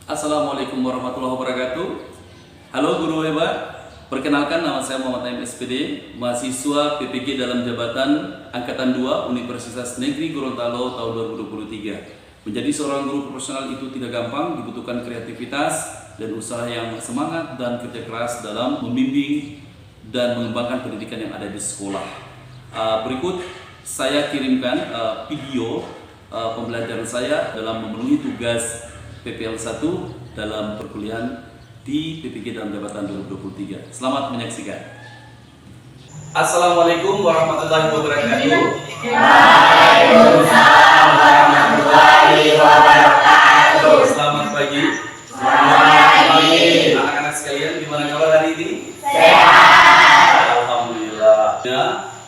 Assalamualaikum warahmatullahi wabarakatuh. Halo guru hebat. Perkenalkan, nama saya Muhammad Naim SPD, mahasiswa PPG dalam jabatan Angkatan 2 Universitas Negeri Gorontalo tahun 2023. Menjadi seorang guru profesional itu tidak gampang, dibutuhkan kreativitas dan usaha yang semangat dan kerja keras dalam membimbing dan mengembangkan pendidikan yang ada di sekolah. Berikut saya kirimkan video pembelajaran saya dalam memenuhi tugas PPL 1 dalam perkuliahan di PPG dalam jabatan 2023. Selamat menyaksikan. Assalamualaikum warahmatullahi wabarakatuh. Waalaikumsalam warahmatullahi wabarakatuh. Selamat pagi. Selamat pagi. Anak-anak sekalian, gimana kabar hari ini? Sehat. Alhamdulillah.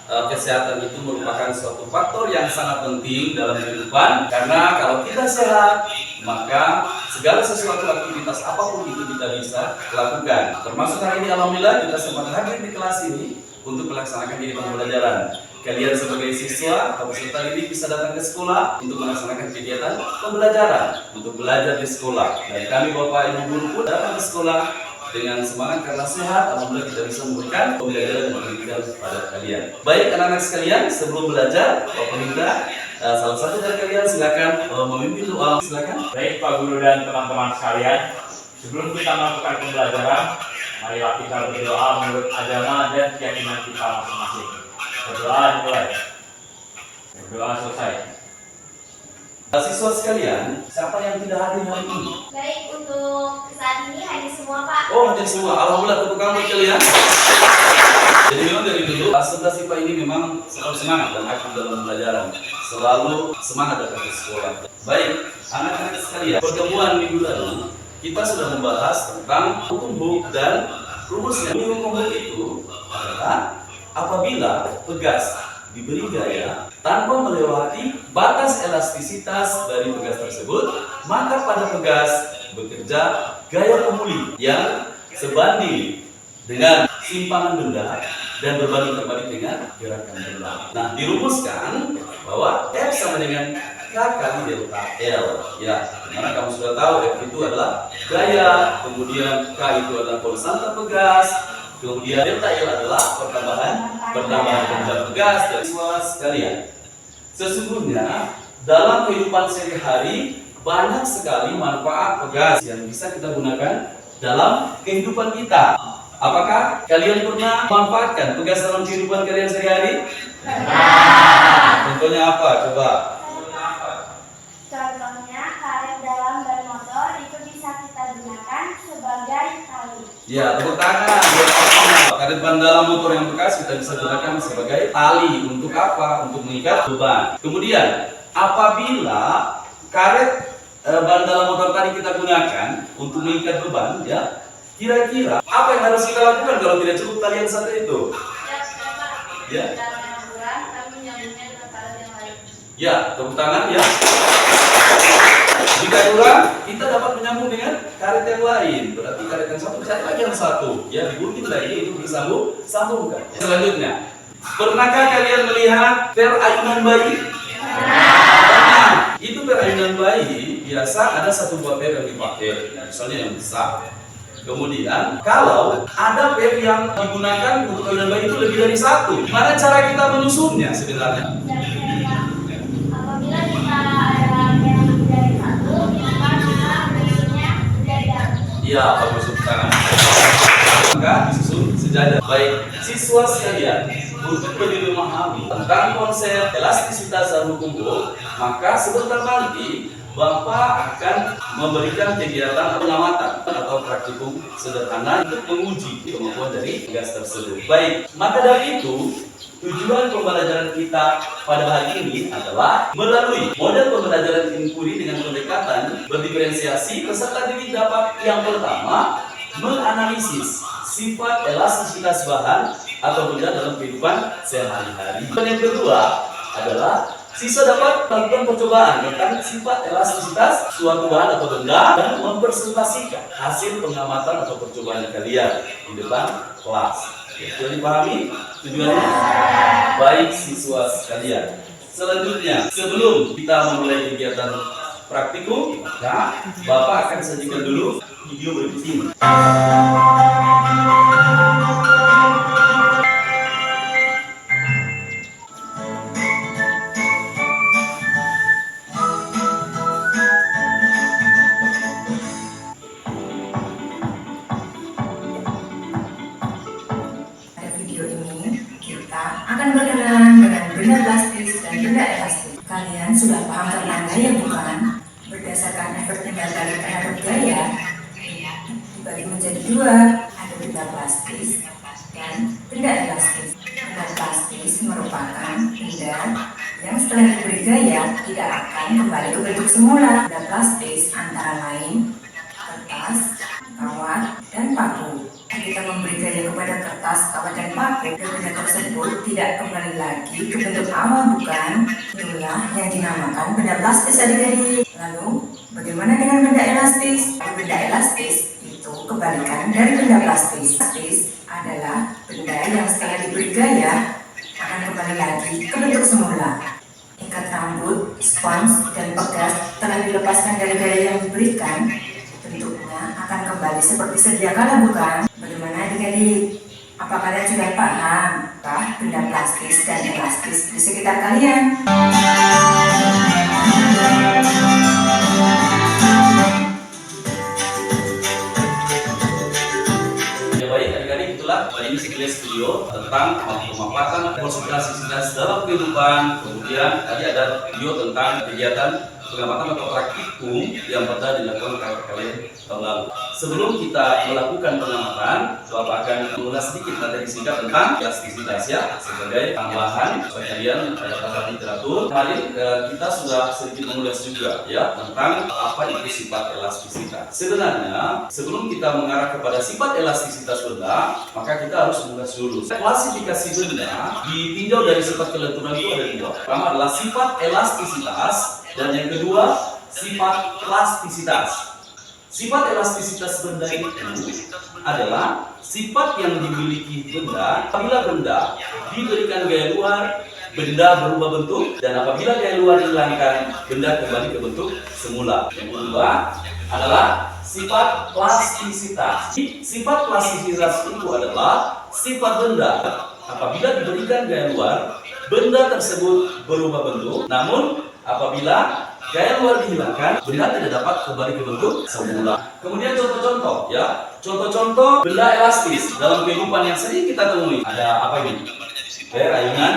Kesehatan itu merupakan suatu faktor yang sangat penting dalam kehidupan, karena kalau kita sehat maka segala sesuatu aktivitas apapun itu kita bisa lakukan. Termasuk hari ini alhamdulillah kita sempat hadir di kelas ini untuk melaksanakan kegiatan pembelajaran. Kalian sebagai siswa atau peserta didik bisa datang ke sekolah untuk melaksanakan kegiatan pembelajaran, untuk belajar di sekolah. Dan kami Bapak Ibu guru pun datang ke sekolah dengan semangat karena sehat. Alhamdulillah kita bisa memberikan pembelajaran dan pendidikan kepada kalian. Baik anak-anak sekalian, sebelum belajar Bapak minta salah satu dari kalian silakan memimpin doa. Silakan. Baik Pak Guru dan teman-teman sekalian, sebelum kita melakukan pembelajaran, marilah kita berdoa menurut agama dan keyakinan kita masing-masing. Berdoa dimulai. Berdoa selesai. Siswa sekalian, siapa yang tidak hadir hari ini? Baik, untuk saat ini hadir semua Pak. Oh, hadir semua. Alhamdulillah, tepuk tangan buat kalian. Jadi memang dari dulu, Sebelas IPA ini memang selalu semangat dan aktif dalam pembelajaran. Selalu semangat datang ke sekolah. Baik, anak-anak sekalian, pertemuan minggu lalu kita sudah membahas tentang hukum dan rumusnya. Hukum itu adalah apabila pegas diberi gaya tanpa melewati batas elastisitas dari pegas tersebut, maka pada pegas bekerja gaya pemuli yang sebanding dengan simpangan benda dan berbanding terbalik dengan gerakan benda. Nah, dirumuskan bahwa F sama dengan K kali delta L. Ya, dimana kamu sudah tahu F itu adalah gaya, kemudian K itu adalah konstanta pegas, kemudian delta L adalah pertambahan benda pegas. Dan siswa sekalian, sesungguhnya dalam kehidupan sehari-hari banyak sekali manfaat pegas yang bisa kita gunakan dalam kehidupan kita. Apakah kalian pernah memanfaatkan pegas dalam kehidupan kalian sehari-hari? Contohnya apa? Coba. Contohnya, karet dalam ban motor itu bisa kita gunakan sebagai tali. Ya, tepuk tangan. Karet ban dalam motor yang bekas kita bisa gunakan sebagai tali. Untuk apa? Untuk mengikat beban. Kemudian, apabila karet ban dalam motor tadi kita gunakan untuk mengikat beban, ya, kira-kira apa yang harus kita lakukan kalau tidak cukup tali yang satu itu? Ya. Ya, tepuk tangan ya. Jika kurang, kita dapat menyambung dengan karet yang lain. Berarti karet yang satu cari lagi yang satu. Ya, digunting lagi itu disambungkan. Selanjutnya, pernahkah kalian melihat perayunan bayi? Nah, itu perayunan bayi biasa ada satu buah per yang dipakai, misalnya yang besar. Kemudian, kalau ada per yang digunakan untuk ayunan bayi itu lebih dari satu, gimana cara kita menyusunnya sebenarnya? Apabila kita ada yang lebih dari satu, maka kita menyusunnya sejajar. Iya, bagus, tepuk tangan. Maka disusun sejajar. Baik, siswa sekalian, untuk lebih memahami tentang konsep elastisitas dan hukum Ohm, maka sebentar nanti Bapak akan memberikan kegiatan pengamatan atau praktikum sederhana untuk menguji kemampuan dari pegas tersebut. Baik, maka dari itu tujuan pembelajaran kita pada hari ini adalah melalui model pembelajaran inquiry dengan pendekatan berdiferensiasi. Peserta didik dapat yang pertama menganalisis sifat elastisitas bahan atau benda dalam kehidupan sehari-hari. Dan yang kedua adalah siswa dapat melakukan percobaan tentang sifat elastisitas suatu bahan atau benda dan mempresentasikan hasil pengamatan atau percobaan kalian di depan kelas. Sudah dipahami tujuannya? Baik siswa sekalian. Selanjutnya, sebelum kita memulai kegiatan praktikum, maka Bapak akan sajikan dulu video berikut ini. Akan berkenalan dengan benda plastis dan benda elastis. Kalian sudah paham tentang gaya bukan? Berdasarkan efek tinggal tarik terhadap gaya, dibagi menjadi dua, ada benda plastis dan benda elastis. Benda plastis merupakan benda yang setelah diberi gaya tidak akan kembali ke bentuk semula. Benda plastis antara lain kertas, kawat, dan paku. Kita memberi gaya kepada kertas, kawat, dan paku, dan benda tersebut tidak kembali lagi ke bentuk awal bukan? Itulah yang dinamakan benda plastis adik-adik. Lalu, bagaimana dengan benda elastis? Benda elastis itu kebalikan dari benda plastis. Plastis adalah benda yang setelah diberi gaya akan kembali lagi ke bentuk semula. Ikat rambut, spons, dan pegas telah dilepaskan dari gaya yang diberikan, bentuknya akan kembali seperti sedia kala bukan? Bagaimana adik-adik? Apa kalian sudah paham benda plastis dan elastis di sekitar kalian? Ya baik adik-adik, itulah ini sekilas video tentang pemanfaatan konsentrasi dalam kehidupan. Kemudian tadi ada video tentang kegiatan pengamatan atau praktikum yang pernah dilakukan kakak kalian tahun lalu. Sebelum kita melakukan pengamatan, Bapak akan mengulas sedikit materi singkat tentang elastisitas ya, sebagai tambahan supaya kalian dapat literatur. Kemarin kita sudah sedikit mengulas juga ya tentang apa itu sifat elastisitas. Sebenarnya sebelum kita mengarah kepada sifat elastisitas benda, maka kita harus mengulas dulu. Klasifikasi benda ditinjau dari sifat kelenturan itu ada dua. Pertama adalah sifat elastisitas, dan yang kedua sifat plastisitas. Sifat elastisitas benda itu adalah sifat yang dimiliki benda apabila benda diberikan gaya luar, benda berubah bentuk, dan apabila gaya luar dihilangkan, benda kembali ke bentuk semula. Yang kedua adalah sifat plastisitas. Sifat plastisitas itu adalah sifat benda apabila diberikan gaya luar, benda tersebut berubah bentuk, namun apabila gaya luar dihilangkan, benda tidak dapat kembali ke bentuk semula. Kemudian contoh-contoh ya, contoh-contoh benda elastis dalam kehidupan yang sering kita temui. Ada apa ini? Ayunan,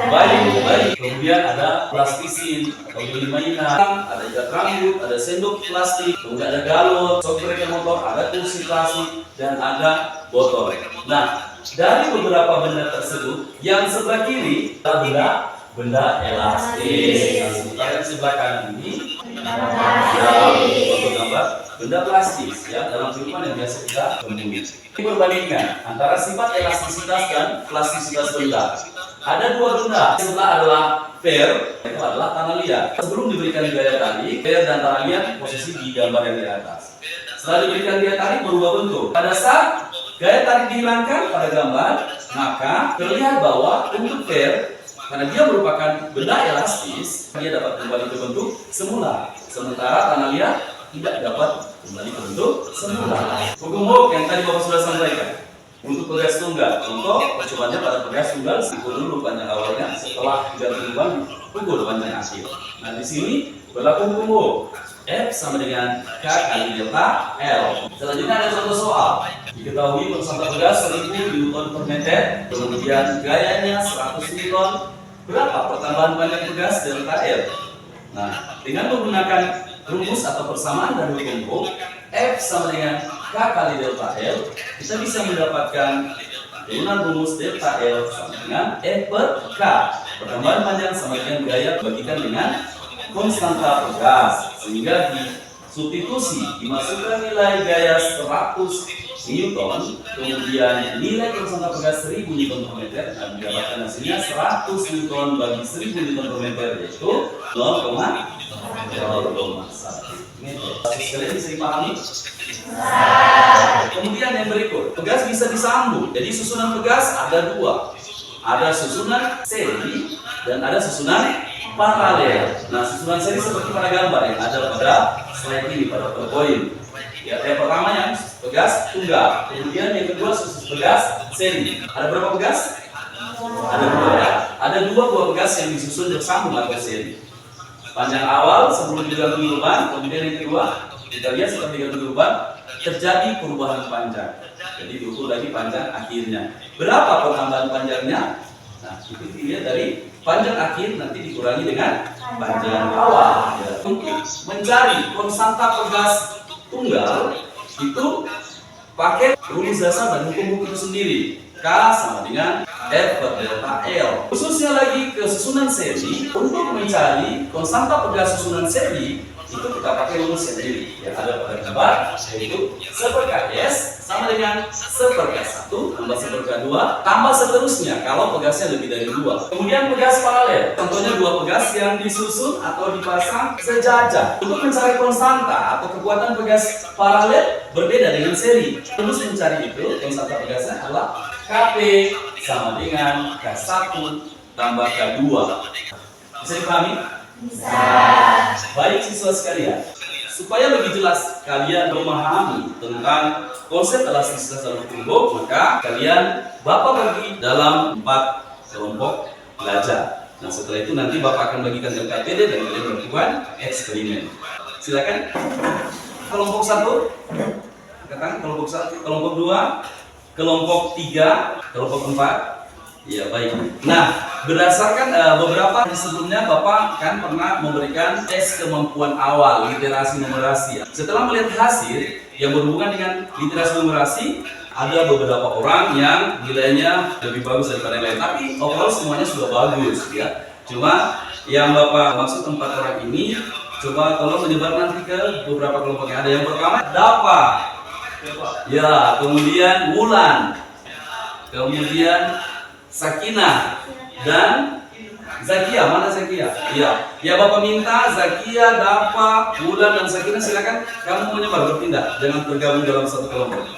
bayi. Kemudian ada plastisin atau beli mainan, ada ikat rambut, ada sendok plastik, kemudian ada galon, shock motor, ada kursi plastik, dan ada botol. Nah, dari beberapa benda tersebut, yang sebelah kiri adalah benda elastis. Yang sebelah kanan ini foto gambar benda plastis ya, dalam kehidupan yang biasa kita temui. Ini perbandingan antara sifat elastisitas dan plastisitas benda. Ada dua benda. Yang sebelah adalah fair, itu adalah tanah liat. Sebelum diberikan gaya tarik, fair dan tanah liat posisi di gambar yang di atas. Setelah diberikan gaya tarik berubah bentuk. Pada saat gaya tarik dihilangkan pada gambar, maka terlihat bahwa untuk fair, karena dia merupakan benda elastis, dia dapat kembali ke bentuk semula. Sementara tanah liat tidak dapat kembali ke bentuk semula. Hukum yang tadi Bapak sudah sampaikan. Untuk pegas tunggal, contoh percobaannya pada pegas tunggal, pukul dulu panjang awalnya, setelah 30 ban, pukul panjang akhir. Nah di sini berlaku hukum O. F sama dengan K kali delta L. Selanjutnya ada contoh soal. Diketahui persentase pegas 1000 Newton per meter, kemudian gayanya 100 Newton. Berapa pertambahan panjang pegas delta L? Nah, dengan menggunakan rumus atau persamaan dari hukum O, F sama dengan K kali delta L, kita bisa mendapatkan turunan rumus delta L sama dengan F per K. Pertambahan panjang sama dengan gaya bagikan dengan konstanta pegas, sehingga disubstitusi dimasukkan nilai gaya 100 Newton, kemudian nilai konstanta pegas 1000 Newton per meter, dan didapatkan hasilnya 100 Newton bagi 1000 Newton per meter, yaitu 0,1 meter. Sekali bisa dipahami? Kemudian yang berikut, pegas bisa disambung. Jadi susunan pegas ada dua, ada susunan seri dan ada susunan paralel. Nah, susunan seri seperti pada gambar yang ada pada slide ini, pada PowerPoint. Ya, yang pertama yang pegas tunggal, kemudian yang kedua susun pegas seri. Ada berapa pegas? Ada dua ya. Ada dua buah pegas yang disusun bersambung atau seri. Panjang awal sebelum digantung beban, kemudian yang kedua kita lihat setelah digantung beban terjadi perubahan panjang. Jadi diukur lagi panjang akhirnya. Berapa pertambahan panjangnya? Nah, itu dilihat dari panjang akhir nanti dikurangi dengan panjang awal. Ya. Untuk mencari konstanta pegas tunggal itu pakai rumus dasar dan hukum itu sendiri. K sama dengan F per delta L. Khususnya lagi ke susunan seri, untuk mencari konstanta pegas susunan seri itu kita pakai rumus sendiri. Yang ada pada gambar yaitu 1/S sama dengan 1/K1 tambah 1/K2 tambah seterusnya kalau pegasnya lebih dari 2. Kemudian pegas paralel, contohnya dua pegas yang disusun atau dipasang sejajar. Untuk mencari konstanta atau kekuatan pegas paralel berbeda dengan seri. Rumus mencari itu konstanta pegasnya adalah Kp sama dengan K1 tambah K2. Bisa dipahami? Bisa. Baik siswa sekalian, supaya lebih jelas kalian memahami tentang konsep elastisitas dalam hukum, maka kalian Bapak bagi dalam 4 kelompok belajar. Nah, setelah itu nanti Bapak akan bagikan LKPD dan kalian melakukan eksperimen. Silakan. Kelompok 1, katakan kelompok 1, kelompok 2, kelompok 3, kelompok 4. Ya, baik. Nah, berdasarkan beberapa sebelumnya Bapak kan pernah memberikan tes kemampuan awal literasi numerasi. Setelah melihat hasil yang berhubungan dengan literasi numerasi, ada beberapa orang yang nilainya lebih bagus daripada yang lain. Tapi overall semuanya sudah bagus ya. Cuma yang Bapak maksud 4 orang ini, coba tolong menyebar nanti ke beberapa kelompok yang ada. Yang pertama Dapa, ya, kemudian Wulan, kemudian Sakinah dan Zakia. Mana Zakia? Iya. Ya, Bapak minta Zakia, Dapa, Wulan dan Sakinah silakan kamu menyebar berpindah, jangan tergabung dalam satu kelompok.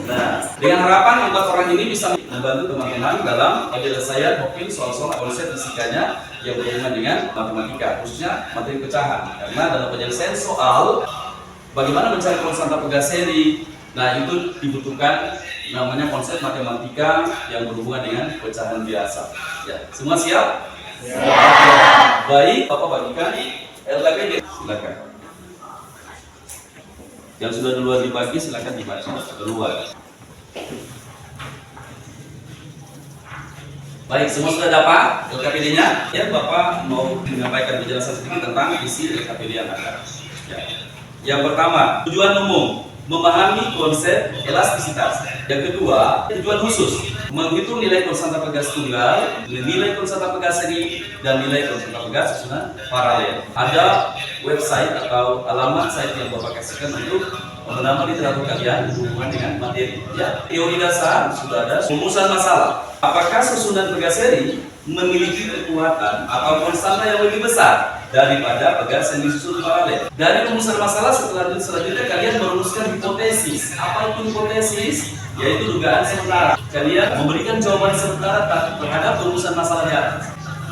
Nah, dengan harapan 4 orang ini bisa membantu teman-teman dalam penyelesaian mungkin soal-soal konsep fisikanya yang berhubungan dengan matematika, khususnya materi pecahan. Karena dalam penyelesaian soal bagaimana mencari konstanta pegas seri, nah itu dibutuhkan namanya konsep matematika yang berhubungan dengan pecahan biasa. Ya, semua siap? Siap. Baik, Bapak bagikan LKPD. Silakan. Yang sudah duluan dibagi silakan dibaca keluar. Baik, semua sudah dapat LKPD-nya? Ya, Bapak mau menyampaikan penjelasan sedikit tentang isi LKPD yang ada. Ya. Yang pertama, tujuan umum, memahami konsep elastisitas. Yang kedua, tujuan khusus, menghitung nilai konstanta pegas tunggal, nilai konstanta pegas seri, dan nilai konstanta pegas susunan paralel. Ada website atau alamat site yang Bapak kasihkan untuk menambah literatur kalian berhubungan dengan materi. Ya, teori dasar sudah ada. Rumusan masalah. Apakah susunan pegas seri memiliki kekuatan atau konstanta yang lebih besar daripada pegas yang disusun paralel? Dari rumusan masalah selanjutnya kalian merumuskan hipotesis. Apa itu hipotesis? Yaitu dugaan sementara. Kalian memberikan jawaban sementara terhadap rumusan masalah di atas.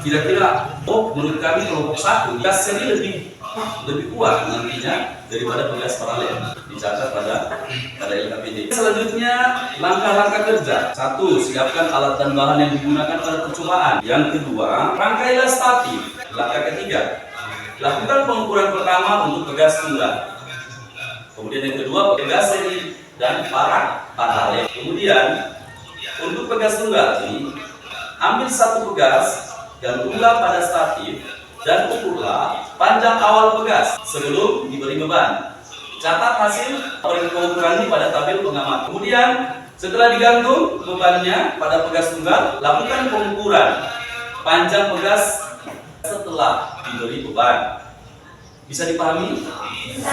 Kira-kira, menurut kami kelompok 1 pegas seri lebih kuat nantinya daripada pegas paralel. Dicatat pada LKPD. Selanjutnya, langkah-langkah kerja. 1. Siapkan alat dan bahan yang digunakan pada percobaan. Yang kedua, rangkailah statif. Langkah ketiga, lakukan pengukuran pertama untuk pegas tunggal. Kemudian yang kedua, pegas seri dan paralel. Kemudian untuk pegas tunggal ini, ambil satu pegas, gantunglah pada statif dan ukurlah panjang awal pegas sebelum diberi beban. Catat hasil pengukuran ini pada tabel pengamat. Kemudian setelah digantung bebannya pada pegas tunggal, lakukan pengukuran panjang pegas setelah diberi beban. Bisa dipahami? Bisa.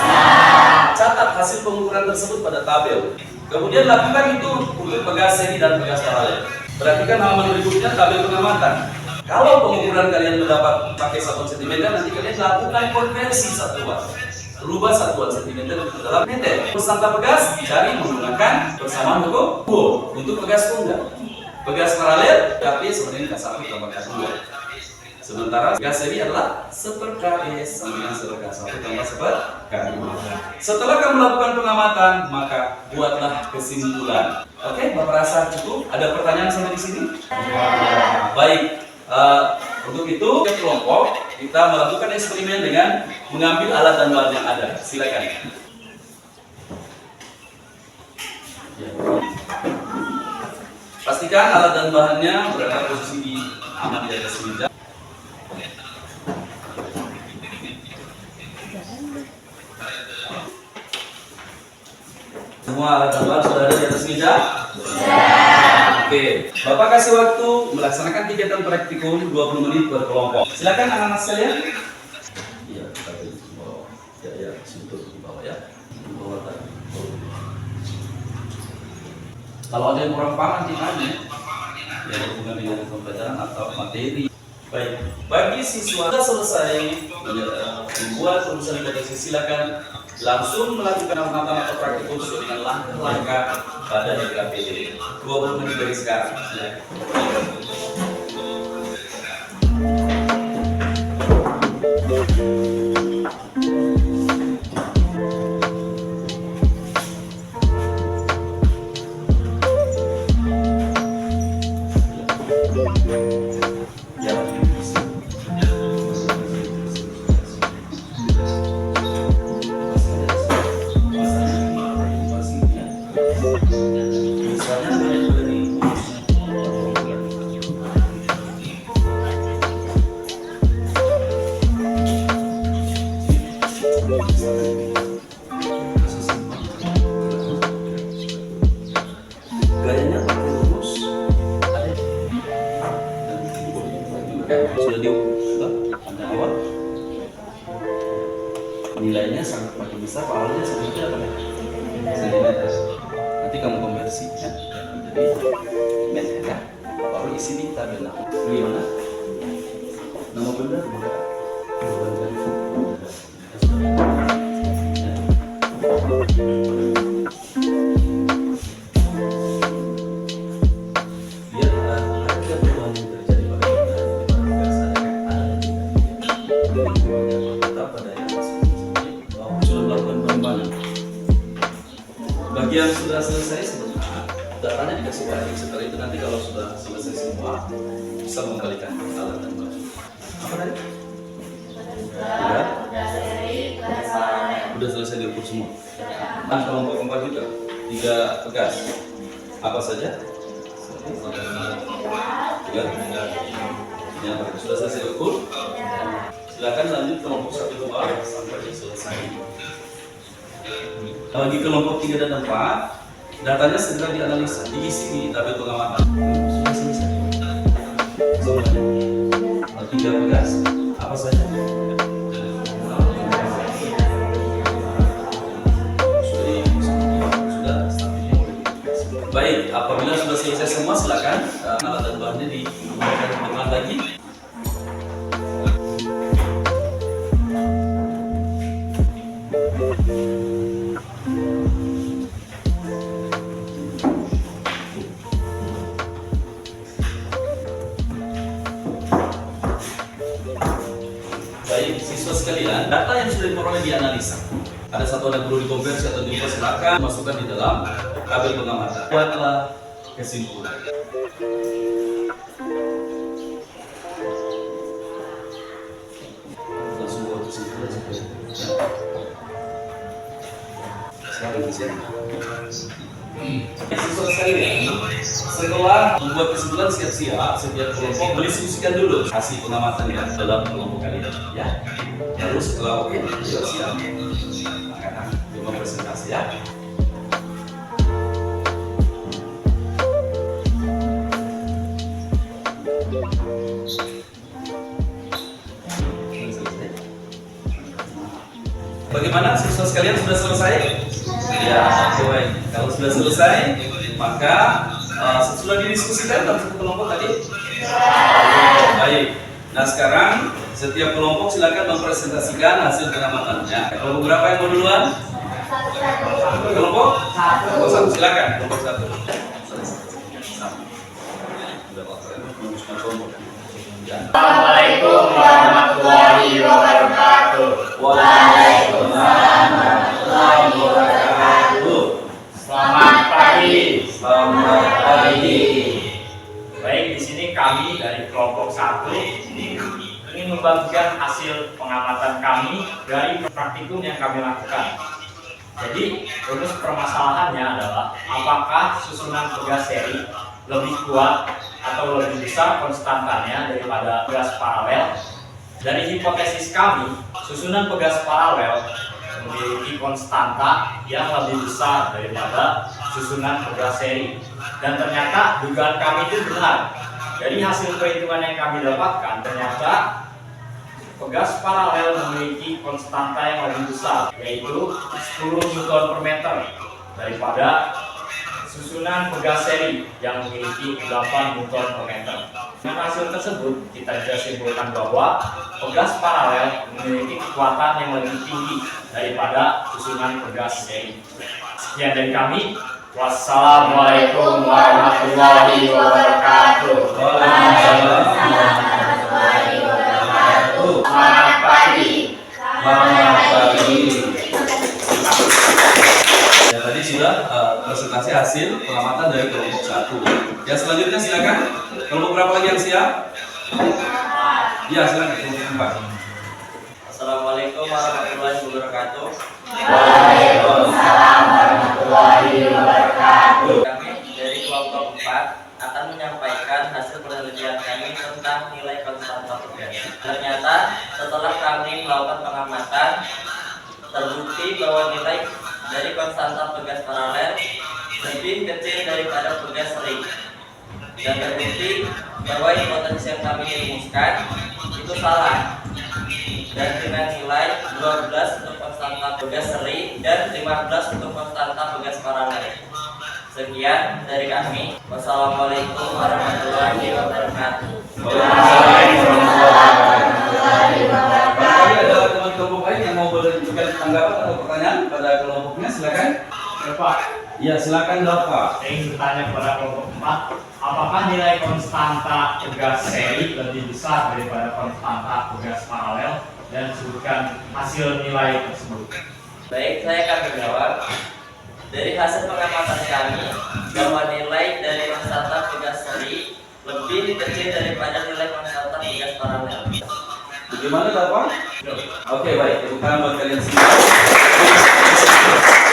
Catat hasil pengukuran tersebut pada tabel. Kemudian lakukan itu untuk pegas seri dan pegas paralel. Perhatikan halaman berikutnya, tabel pengamatan. Kalau pengukuran kalian mendapat pakai satuan cm, nanti kalian lakukan konversi satuan. Rubah satuan cm ke dalam meter. Konstanta pegas dicari menggunakan persamaan hukum untuk pegas tunggal. Pegas paralel, tapi sebenarnya K1 tambah K2. Sementara pegas seri adalah seperKS sama dengan seperK1 tambah seperK2. Setelah kamu melakukan pengamatan, maka buatlah kesimpulan. Oke, Bapak rasa cukup? Ada pertanyaan sampai di sini? Baik. Untuk itu, ke kelompok kita melakukan eksperimen dengan mengambil alat dan bahan yang ada. Silakan. Pastikan alat dan bahannya berada posisi di aman di atas meja. Semua alat dan bahan sudah ada di atas meja? Oke, Bapak kasih waktu melaksanakan kegiatan praktikum 20 menit per kelompok. Silakan anak-anak sekalian. Iya, kita beri di bawah. Ya, sentuh di bawah ya. Di bawah tadi. Kalau ada yang kurang paham nanti tanya. Ya, hubungan dengan pembelajaran atau materi. Baik, bagi siswa sudah selesai membuat tulisan kodeksi, silakan langsung melakukan pengamatan atau praktikum sesuai dengan langkah-langkah pada DKPD. 20 menit dari sekarang. Gayanya pakai lurus, sudah diukur, ada awal. Nilainya sangat makin besar, awalnya seperti apa? Sentimeter. Nanti kamu konversi ya, jadi meter ya. Baru isi di tabel. Gimana? Nama benar bukan? Bagi yang sudah selesai sebentar, datanya dikasih balik. Setelah itu nanti kalau sudah selesai semua, bisa mengembalikan alat dan bahan. Apa tadi? Udah selesai diukur semua. Dan kelompok 4 juga 3 pegas. Apa saja? Tiga. Yang sudah selesai diukur. Silakan lanjut kelompok 1 2 sampai selesai. Bagi kelompok 3 dan 4, datanya segera dianalisa, diisi di tabel pengamatan. Sudah selesai. Semuanya. 3 pegas. Apa saja? Baik, apabila sudah selesai semua, silakan alat dan bahannya digunakan ke depan lagi. Baik, siswa sekalian, data yang sudah diperoleh dianalisa. Ada satu ada perlu dikonversi atau diubah, silakan masukkan di dalam tabel pengamatan. Buatlah kesimpulan. Langsung buat kesimpulan seperti itu. Sekarang di sini. Siswa sekalian, setelah membuat kesimpulan siap-siap, setiap kelompok mendiskusikan dulu hasil pengamatan ya dalam kelompok kalian. Ya. Lalu setelah oke, siap. Coba presentasi ya. Bagaimana siswa sekalian, sudah selesai? Ya, baik. Kalau sudah selesai, maka sudah didiskusikan dalam satu kelompok tadi? Baik. Nah sekarang setiap kelompok silakan mempresentasikan hasil pengamatannya. Kelompok berapa yang mau duluan? Kelompok 1, silakan. Kelompok 1. Ya. Assalamualaikum warahmatullahi wabarakatuh. Waalaikumsalam warahmatullahi wabarakatuh. Selamat pagi. Selamat pagi. Baik, di sini kami dari kelompok 1 ingin membagikan hasil pengamatan kami dari praktikum yang kami lakukan. Jadi, rumus permasalahannya adalah apakah susunan pegas seri lebih kuat atau lebih besar konstantanya daripada pegas paralel. Dari hipotesis kami, susunan pegas paralel memiliki konstanta yang lebih besar daripada susunan pegas seri. Dan ternyata dugaan kami itu benar. Dari hasil perhitungan yang kami dapatkan, ternyata pegas paralel memiliki konstanta yang lebih besar, yaitu 10 Newton per meter daripada susunan pegas seri yang memiliki 8 Newton per meter. Dengan hasil tersebut, kita bisa simpulkan bahwa pegas paralel memiliki kekuatan yang lebih tinggi daripada susunan pegas seri. Sekian dari kami. Wassalamualaikum warahmatullahi wabarakatuh. Selamat pagi. Selamat pagi. Ya, tadi sudah presentasi hasil pengamatan dari kelompok 1. Ya, selanjutnya silakan. Kelompok berapa lagi yang siap? Ya, silakan kelompok 4. Assalamualaikum warahmatullahi wabarakatuh. Waalaikumsalam warahmatullahi wabarakatuh. Kami dari kelompok 4 akan menyampaikan hasil penelitian kami tentang nilai konstanta pegas. Ternyata setelah kami melakukan pengamatan, terbukti bahwa nilai dari konstanta pegas paralel lebih kecil daripada pegas seri. Dan terbukti bahwa hipotesis yang kami rumuskan itu salah. Dan dengan nilai 12 untuk konstanta pegas seri dan 15 untuk konstanta pegas paralel. Sekian dari kami. Wassalamualaikum warahmatullahi wabarakatuh. Barangkali ada teman kelompok lain yang mau berikan tanggapan atau pertanyaan pada kelompoknya, silakan. Pak, Ya, silakan Bapak. saya ingin bertanya kepada kelompok 4, apakah nilai konstanta pegas seri lebih besar daripada konstanta pegas paralel, dan sebutkan hasil nilai tersebut. Baik, saya akan menjawab. Dari hasil pengamatan kami bahwa nilai dari konstanta pegas seri lebih kecil daripada nilai konstanta pegas paralel. Bagaimana Bapak? Oke, baik. Tepuk tangan buat kalian semua.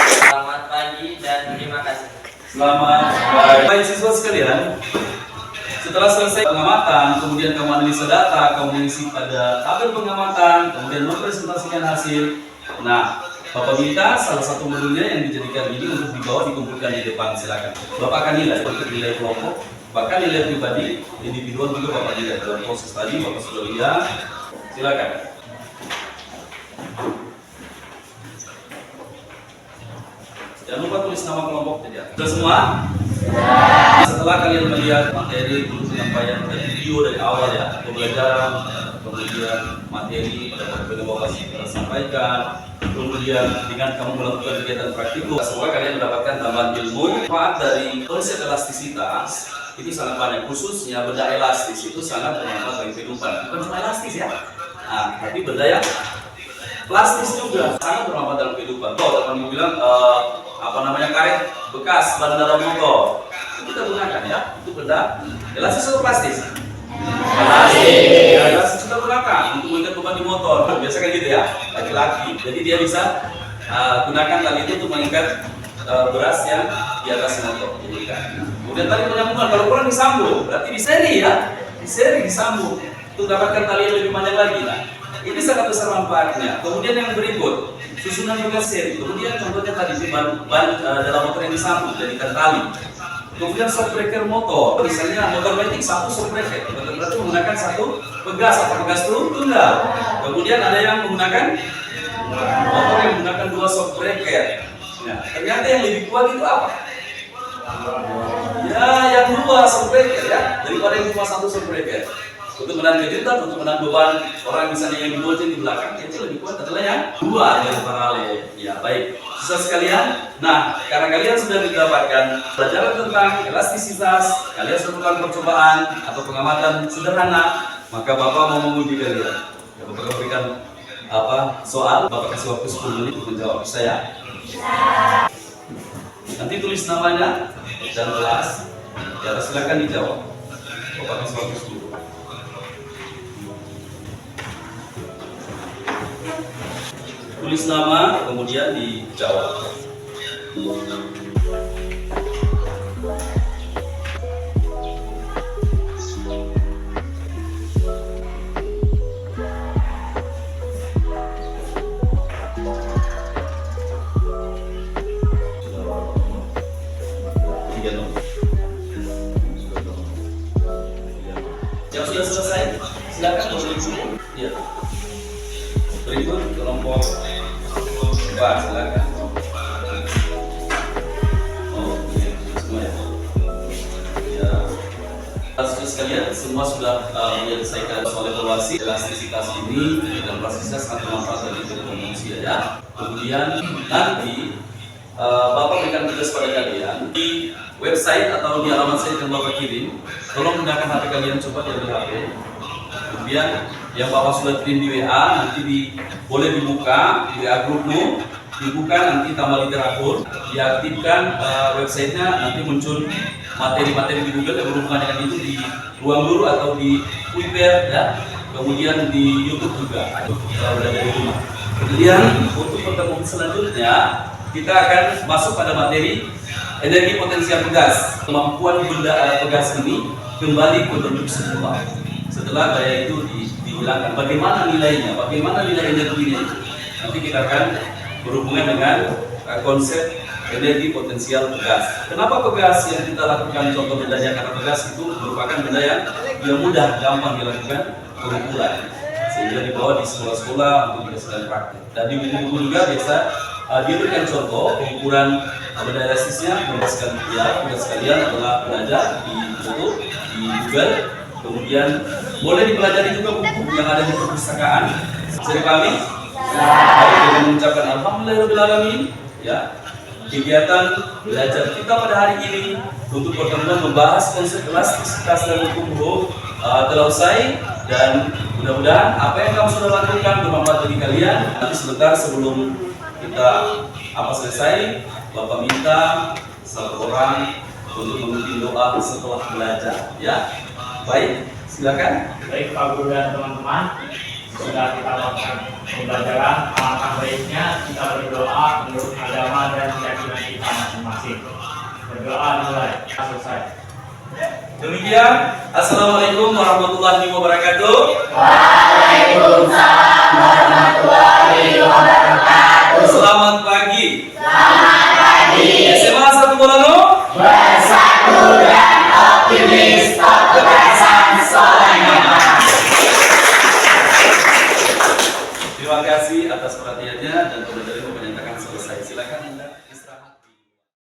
Selamat pagi dan terima kasih. Selamat pagi. Baik siswa sekalian, setelah selesai pengamatan, kemudian kamu analisa data, kamu mengisi pada tabel pengamatan, kemudian mempresentasikan hasil. Nah, Bapak minta salah satu modulnya yang dijadikan ini untuk dibawa dikumpulkan di depan, silakan. Bapak akan nilai untuk nilai kelompok, bahkan nilai pribadi, individual juga Bapak nilai. Dalam proses tadi Bapak sudah lihat, silakan. Jangan lupa tulis nama kelompok saja. Sudah semua? Setelah kalian melihat materi dulu penyampaian dari video dari awal ya, pembelajaran, kemudian materi pada Bapak sampaikan, kemudian dengan kamu melakukan kegiatan praktikum, semoga kalian mendapatkan tambahan ilmu. Manfaat dari konsep elastisitas itu sangat banyak, khususnya benda elastis itu sangat bermanfaat bagi kehidupan. Bukan cuma elastis ya, tapi benda yang plastis juga sangat bermanfaat dalam kehidupan. Kamu bilang karet bekas ban dalam motor itu kita gunakan ya, itu benda elastis atau plastis? Elastis kita gunakan untuk mengikat beban di motor, biasa kan gitu ya, laki-laki. Jadi dia bisa gunakan tali itu untuk mengikat beras yang di atas motor. Kemudian tali penyambungan, kalau kurang disambung, berarti di seri ya, disambung untuk dapatkan tali yang lebih panjang lagi. Nah, ini sangat besar manfaatnya. Kemudian yang berikut, susunan pegas seri. Kemudian contohnya tadi ban dalam motor yang disambung jadikan tali. Kemudian shock breaker motor, misalnya motor metik satu shock breaker, berarti menggunakan satu pegas atau pegas tunggal. Kemudian ada yang menggunakan motor yang menggunakan dua shock breaker. Nah, ternyata yang lebih kuat itu apa? Ya, yang dua shock breaker ya, daripada yang cuma satu shock breaker. Untuk menahan kejutan, untuk menahan beban orang misalnya yang dibonceng di belakang, itu lebih kuat adalah yang dua yang paralel. Ya baik, siswa sekalian. Nah, karena kalian sudah mendapatkan pelajaran tentang elastisitas, kalian sudah melakukan percobaan atau pengamatan sederhana. maka Bapak mau menguji kalian. Ya, Bapak berikan soal, Bapak kasih waktu 10 menit untuk menjawab. Saya. Nanti tulis namanya dan kelas. Ya, silakan dijawab. Bapak kasih waktu 10. Tulis nama, kemudian dijawab. Yang sudah selesai, silakan berikut. Ya. Berikut kelompok Pak, silakan. Oh, iya, semua ya. Ya. Saudara sekalian, semua sudah menyelesaikan soal evaluasi. Elastisitas ini dan basisnya sangat bermanfaat bagi kehidupan manusia ya. Kemudian nanti Bapak berikan tugas pada kalian di website atau di alamat saya yang Bapak kirim. Tolong gunakan HP kalian, coba di HP. Kemudian yang Bapak sudah kirim di WA nanti boleh dibuka di WA grupmu, dibuka nanti tambah literatur, diaktifkan websitenya, nanti muncul materi-materi di Google yang berhubungan dengan itu di ruang guru atau di Twitter ya, kemudian di YouTube juga kalau berada di rumah. Kemudian untuk pertemuan selanjutnya kita akan masuk pada materi energi potensial pegas. Kemampuan benda pegas ini kembali ke bentuk semula setelah daya itu dihilangkan. Bagaimana nilainya? Bagaimana nilai energinya itu? Nanti kita akan berhubungan dengan konsep energi potensial pegas. Kenapa pegas yang kita lakukan contoh bendanya? Karena pegas itu merupakan benda yang mudah, gampang dilakukan pengukuran, sehingga dibawa di sekolah-sekolah untuk dihasilkan praktik. Dan di buku-buku juga biasa diberikan contoh pengukuran benda elastisnya. Tugas kalian adalah belajar di YouTube, di Google. Kemudian boleh dipelajari juga buku yang ada di perpustakaan. Saya kami dengan mengucapkan alhamdulillahirobbilalamin ya. Kegiatan belajar kita pada hari ini untuk pertemuan membahas konsep elastisitas dan hukum telah usai, dan mudah-mudahan apa yang kamu sudah lakukan bermanfaat bagi kalian. Nanti sebentar sebelum kita selesai, Bapak minta satu orang untuk memimpin doa setelah belajar ya. Baik, silakan. Baik Pak Guru dan teman-teman, sudah kita lakukan pembelajaran. Alangkah baiknya kita berdoa menurut agama dan keyakinan kita masing-masing. Berdoa dimulai, selesai. Demikian, assalamualaikum warahmatullahi wabarakatuh. Waalaikumsalam warahmatullahi wabarakatuh. Selamat pagi. Selamat pagi. SMA 1 Bolano Bersatu dan optimis, kebebasan sekolahnya. Terima kasih atas perhatiannya dan pembelajaran menyatakan selesai. Silakan Anda.